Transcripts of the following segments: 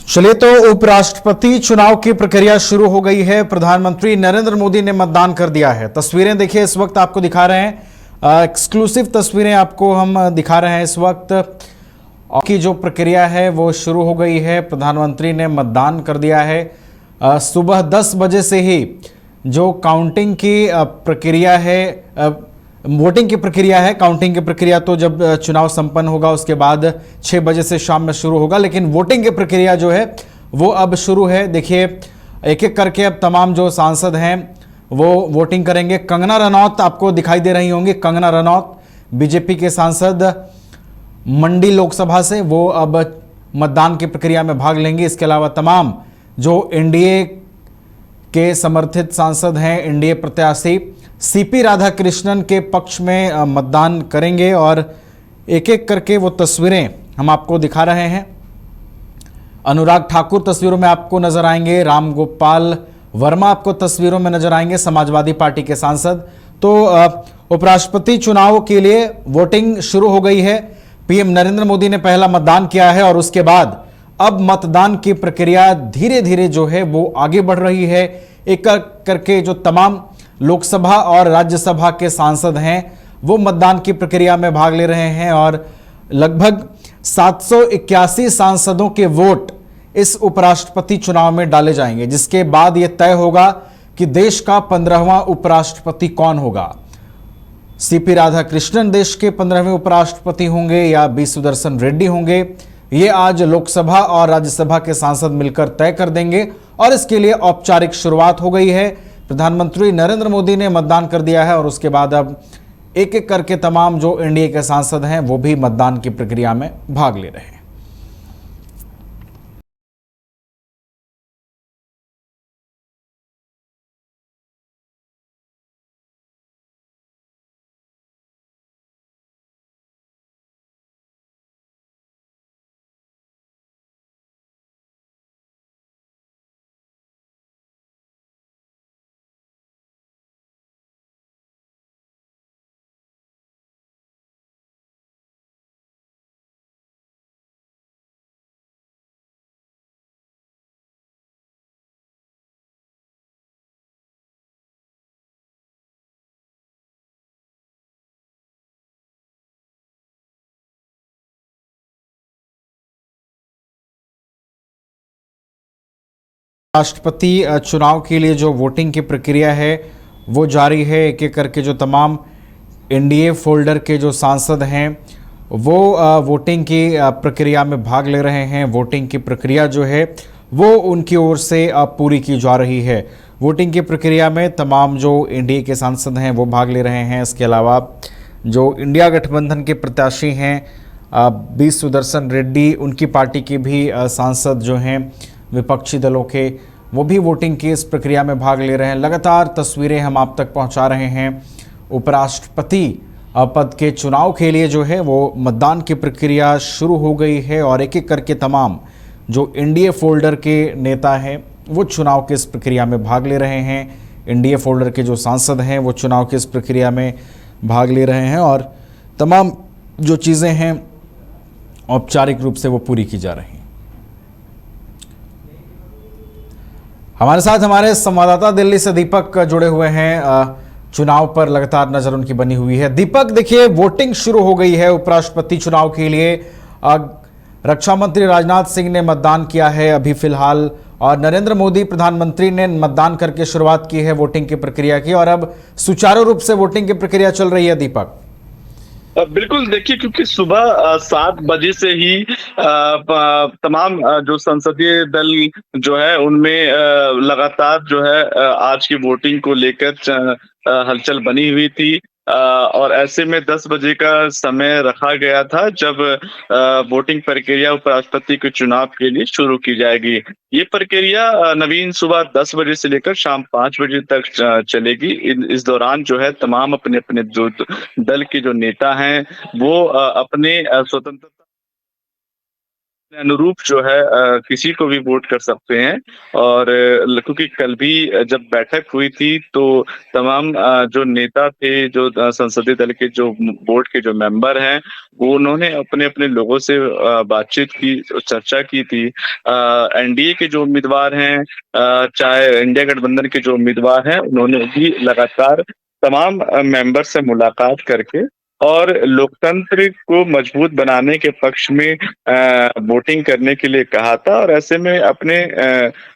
चलिए तो उपराष्ट्रपति चुनाव की प्रक्रिया शुरू हो गई है। प्रधानमंत्री नरेंद्र मोदी ने मतदान कर दिया है। तस्वीरें देखिए, इस वक्त आपको दिखा रहे हैं, एक्सक्लूसिव तस्वीरें आपको हम दिखा रहे हैं इस वक्त। की जो प्रक्रिया है वो शुरू हो गई है। प्रधानमंत्री ने मतदान कर दिया है। सुबह 10 बजे से ही जो काउंटिंग की प्रक्रिया है, वोटिंग की प्रक्रिया है, काउंटिंग की प्रक्रिया तो जब चुनाव संपन्न होगा उसके बाद 6 बजे से शाम में शुरू होगा, लेकिन वोटिंग की प्रक्रिया जो है वो अब शुरू है। देखिए, एक एक करके अब तमाम जो सांसद हैं वो वोटिंग करेंगे। कंगना रनौत आपको दिखाई दे रही होंगी। कंगना रनौत बीजेपी के सांसद मंडी लोकसभा से, वो अब मतदान की प्रक्रिया में भाग लेंगे। इसके अलावा तमाम जो एनडीए के समर्थित सांसद हैं, एनडीए प्रत्याशी सीपी राधाकृष्णन के पक्ष में मतदान करेंगे और एक एक करके वो तस्वीरें हम आपको दिखा रहे हैं। अनुराग ठाकुर तस्वीरों में आपको नजर आएंगे, राम गोपाल वर्मा आपको तस्वीरों में नजर आएंगे, समाजवादी पार्टी के सांसद। तो उपराष्ट्रपति चुनाव के लिए वोटिंग शुरू हो गई है। पीएम नरेंद्र मोदी ने पहला मतदान किया है और उसके बाद अब मतदान की प्रक्रिया धीरे धीरे जो है वो आगे बढ़ रही है। एक करके जो तमाम लोकसभा और राज्यसभा के सांसद हैं वो मतदान की प्रक्रिया में भाग ले रहे हैं और लगभग 781 सांसदों के वोट इस उपराष्ट्रपति चुनाव में डाले जाएंगे, जिसके बाद यह तय होगा कि देश का 15वां उपराष्ट्रपति कौन होगा। सीपी राधाकृष्णन देश के 15वें उपराष्ट्रपति होंगे या बी सुदर्शन रेड्डी होंगे, ये आज लोकसभा और राज्यसभा के सांसद मिलकर तय कर देंगे और इसके लिए औपचारिक शुरुआत हो गई है। प्रधानमंत्री नरेंद्र मोदी ने मतदान कर दिया है और उसके बाद अब एक एक करके तमाम जो एनडीए के सांसद हैं वो भी मतदान की प्रक्रिया में भाग ले रहे हैं। राष्ट्रपति चुनाव के लिए जो वोटिंग की प्रक्रिया है वो जारी है। एक एक करके जो तमाम एनडीए फोल्डर के जो सांसद हैं वो वोटिंग की प्रक्रिया में भाग ले रहे हैं। वोटिंग की प्रक्रिया जो है वो उनकी ओर से पूरी की जा रही है। वोटिंग की प्रक्रिया में तमाम जो एनडीए के सांसद हैं वो भाग ले रहे हैं। इसके अलावा जो इंडिया गठबंधन के प्रत्याशी हैं बी सुदर्शन रेड्डी, उनकी पार्टी के भी सांसद जो हैं विपक्षी दलों के, वो भी वोटिंग की इस प्रक्रिया में भाग ले रहे हैं। लगातार तस्वीरें हम आप तक पहुंचा रहे हैं। उपराष्ट्रपति पद के चुनाव के लिए जो है वो मतदान की प्रक्रिया शुरू हो गई है और एक एक करके तमाम जो एनडीए फोल्डर के नेता हैं वो चुनाव की इस प्रक्रिया में भाग ले रहे हैं। एनडीए फोल्डर के जो सांसद हैं वो चुनाव की इस प्रक्रिया में भाग ले रहे हैं और तमाम जो चीज़ें हैं औपचारिक रूप से वो पूरी की जा रही हैं। हमारे साथ हमारे संवाददाता दिल्ली से दीपक जुड़े हुए हैं। चुनाव पर लगातार नजर उनकी बनी हुई है। दीपक, देखिए, वोटिंग शुरू हो गई है उपराष्ट्रपति चुनाव के लिए। रक्षा मंत्री राजनाथ सिंह ने मतदान किया है अभी फिलहाल और नरेंद्र मोदी प्रधानमंत्री ने मतदान करके शुरुआत की है वोटिंग की प्रक्रिया की और अब सुचारू रूप से वोटिंग की प्रक्रिया चल रही है। दीपक, बिल्कुल, देखिए, क्योंकि सुबह 7 बजे से ही तमाम जो संसदीय दल जो है उनमें लगातार जो है आज की वोटिंग को लेकर हलचल बनी हुई थी और ऐसे में 10 बजे का समय रखा गया था जब वोटिंग प्रक्रिया उपराष्ट्रपति के चुनाव के लिए शुरू की जाएगी। ये प्रक्रिया नवीन सुबह 10 बजे से लेकर शाम 5 बजे तक चलेगी। इस दौरान जो है तमाम अपने अपने जो दल के जो नेता हैं वो अपने स्वतंत्रता अनुरूप जो है किसी को भी वोट कर सकते हैं। और क्योंकि कल भी जब बैठक हुई थी तो तमाम जो नेता थे, जो संसदीय दल के जो बोर्ड के जो मेंबर हैं, वो उन्होंने अपने-अपने लोगों से बातचीत की, चर्चा की थी। एनडीए के जो उम्मीदवार हैं, चाहे इंडिया गठबंधन के जो उम्मीदवार हैं, उन्होंने भी लगातार तमाम मेंबर से मुलाकात करके और लोकतंत्र को मजबूत बनाने के पक्ष में वोटिंग करने के लिए कहा था। और ऐसे में अपने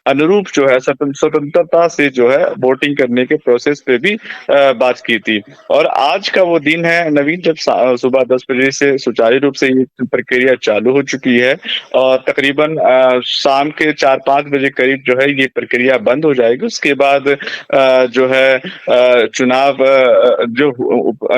अनुरूप जो है स्वतंत्रता से जो है वोटिंग करने के प्रोसेस पे भी बात की थी। और आज का वो दिन है नवीन, जब सुबह 10 बजे से सुचारू रूप से ये प्रक्रिया चालू हो चुकी है और तकरीबन शाम के 4-5 बजे करीब जो है ये प्रक्रिया बंद हो जाएगी। उसके बाद जो है चुनाव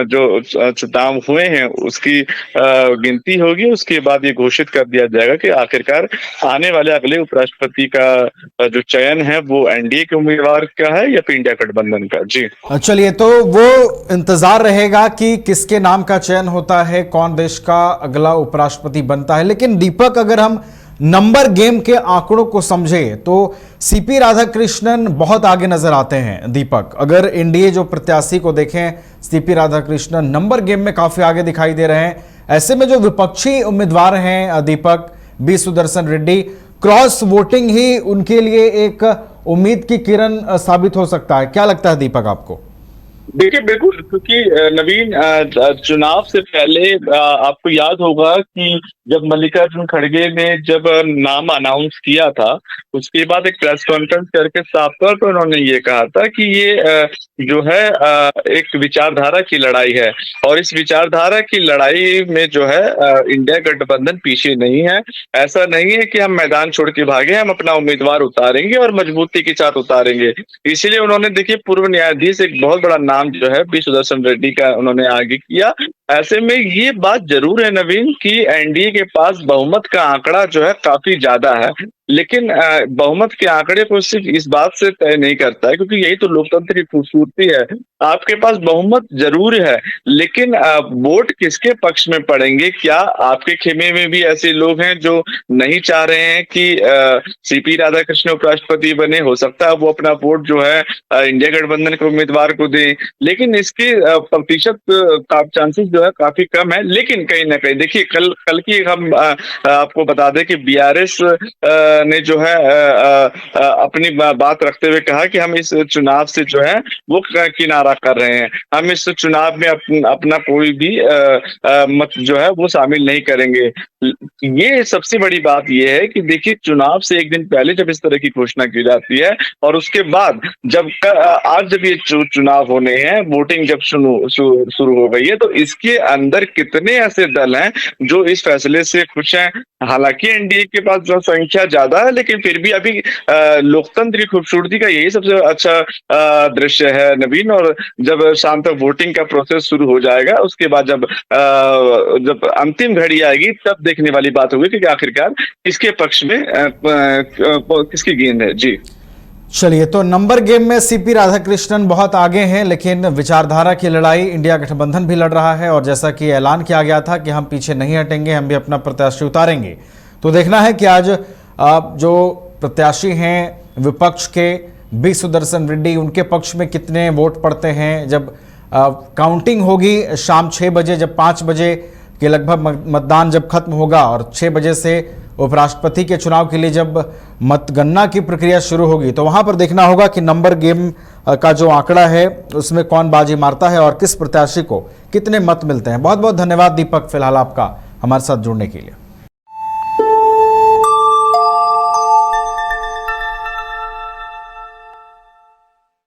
जो चुनाव हुए हैं उसकी गिनती होगी। उसके बाद ये घोषित कर दिया जाएगा कि आखिरकार आने वाले अगले उपराष्ट्रपति का जो चयन है वो एनडीए के उम्मीदवार का है या फिर इंडिया गठबंधन का। जी चलिए, तो वो इंतजार रहेगा कि किसके नाम का चयन होता है, कौन देश का अगला उपराष्ट्रपति बनता है। लेकिन दीपक, अगर हम नंबर गेम के आंकड़ों को समझे तो सीपी राधाकृष्णन बहुत आगे नजर आते हैं। दीपक, अगर एनडीए जो प्रत्याशी को देखें, सीपी राधाकृष्णन नंबर गेम में काफी आगे दिखाई दे रहे हैं। ऐसे में जो विपक्षी उम्मीदवार हैं Deepak, B Sudershan Reddy, cross voting ही उनके लिए एक उम्मीद की किरण साबित हो सकता है। क्या लगता है दीपक आपको? देखिए, बिल्कुल, क्योंकि नवीन चुनाव से पहले आपको याद होगा कि जब मल्लिकार्जुन खड़गे ने जब नाम अनाउंस किया था, उसके बाद एक प्रेस कॉन्फ्रेंस करके साफ तौर पर उन्होंने ये कहा था कि ये जो है एक विचारधारा की लड़ाई है और इस विचारधारा की लड़ाई में जो है इंडिया गठबंधन पीछे नहीं है। ऐसा नहीं है कि हम मैदान छोड़ के भागे, हम अपना उम्मीदवार उतारेंगे और मजबूती के साथ उतारेंगे। इसीलिए उन्होंने, देखिए, पूर्व न्यायाधीश एक बहुत बड़ा नाम जो है बी सुदर्शन रेड्डी का उन्होंने आगे किया। ऐसे में ये बात जरूर है नवीन कि एनडीए के पास बहुमत का आंकड़ा जो है काफी ज्यादा है, लेकिन बहुमत के आंकड़े को सिर्फ इस बात से तय नहीं करता है, क्योंकि यही तो लोकतंत्र की खूबसूरती है। आपके पास बहुमत जरूर है, लेकिन वोट किसके पक्ष में पड़ेंगे? क्या आपके खेमे में भी ऐसे लोग हैं जो नहीं चाह रहे हैं कि सीपी राधाकृष्णन उपराष्ट्रपति बने? हो सकता है वो अपना वोट जो है इंडिया गठबंधन के उम्मीदवार को दे, लेकिन इसके प्रतिशत चांसेस जो है काफी कम है। लेकिन कहीं ना कहीं देखिए, कल की हम आपको बता दें कि बीआरएस ने जो है अपनी बात रखते हुए कहा कि हम इस चुनाव से जो है वो किनारा कर रहे हैं, हम इस चुनाव में अपना कोई भी मत जो है वो शामिल नहीं करेंगे। ये सबसे बड़ी बात ये है कि देखिए, चुनाव से एक दिन पहले जब इस तरह की घोषणा की जाती है और उसके बाद जब आज जब ये चुनाव होने हैं, वोटिंग जब शुरू हो गई है, तो इसके अंदर कितने ऐसे दल हैं जो इस फैसले से खुश हैं। हालांकि एनडीए के पास जो संख्या ज्यादा है, लेकिन फिर भी अभी लोकतंत्र की खूबसूरती का यही सबसे अच्छा दृश्य है नवीन। और जब शाम तक वोटिंग का प्रोसेस शुरू हो जाएगा, उसके बाद जब अंतिम घड़ी आएगी, तब देखने वाली बात होगी कि आखिरकार किसके पक्ष में किसकी गेंद है। जी चलिए, तो नंबर गेम में सीपी राधाकृष्णन बहुत आगे हैं, लेकिन विचारधारा की लड़ाई इंडिया गठबंधन भी लड़ रहा है। और जैसा कि ऐलान किया गया था कि हम पीछे नहीं हटेंगे, हम भी अपना प्रत्याशी उतारेंगे। तो देखना है कि आज जो प्रत्याशी हैं विपक्ष के, बी सुदर्शन रेड्डी, उनके पक्ष में कितने वोट पड़ते हैं। जब काउंटिंग होगी शाम 6 बजे, जब 5 बजे के लगभग मतदान जब खत्म होगा और 6 बजे से उपराष्ट्रपति के चुनाव के लिए जब मतगणना की प्रक्रिया शुरू होगी, तो वहां पर देखना होगा कि नंबर गेम का जो आंकड़ा है उसमें कौन बाजी मारता है और किस प्रत्याशी को कितने मत मिलते हैं। बहुत बहुत धन्यवाद दीपक, फिलहाल आपका हमारे साथ जुड़ने के लिए।